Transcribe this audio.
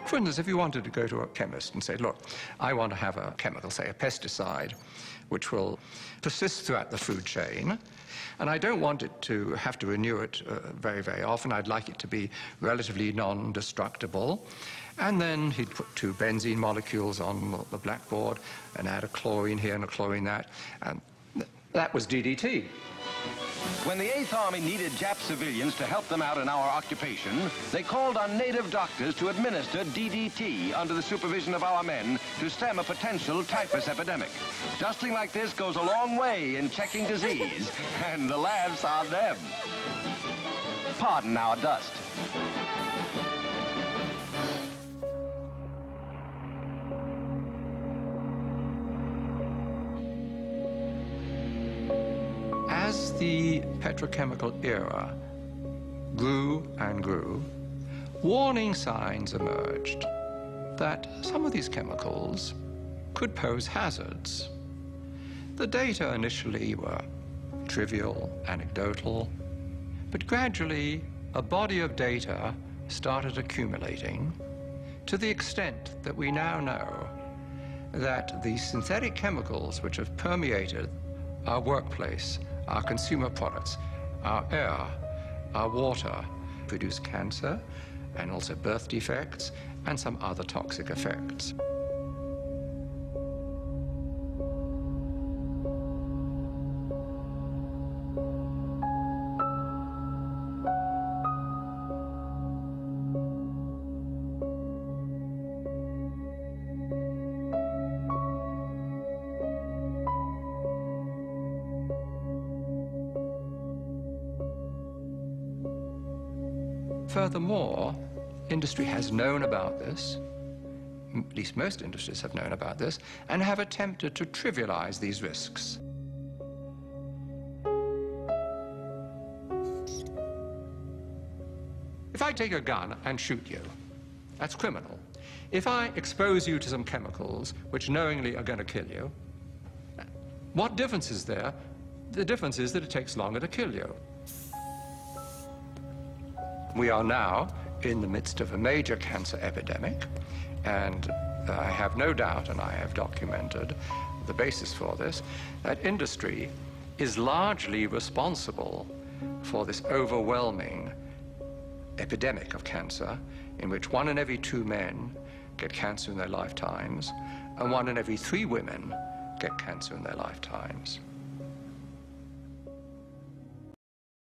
For instance, if you wanted to go to a chemist and say, look, I want to have a chemical, say a pesticide, which will persist throughout the food chain, and I don't want it to have to renew it very, very often. I'd like it to be relatively non-destructible. And then he'd put two benzene molecules on the blackboard and add a chlorine here and a chlorine that, and that was DDT. When the 8th Army needed Jap civilians to help them out in our occupation, they called on native doctors to administer DDT under the supervision of our men to stem a potential typhus epidemic. Dusting like this goes a long way in checking disease, and the laughs on them. Pardon our dust. As the petrochemical era grew and grew, warning signs emerged that some of these chemicals could pose hazards. The data initially were trivial, anecdotal, but gradually a body of data started accumulating to the extent that we now know that the synthetic chemicals which have permeated our workplace, our consumer products, our air, our water, produce cancer and also birth defects and some other toxic effects. Furthermore, industry has known about this, at least most industries have known about this, and have attempted to trivialize these risks. If I take a gun and shoot you, that's criminal. If I expose you to some chemicals which knowingly are going to kill you, what difference is there? The difference is that it takes longer to kill you. We are now in the midst of a major cancer epidemic, and I have no doubt, and I have documented the basis for this, that industry is largely responsible for this overwhelming epidemic of cancer, in which 1 in every 2 men get cancer in their lifetimes, and 1 in every 3 women get cancer in their lifetimes.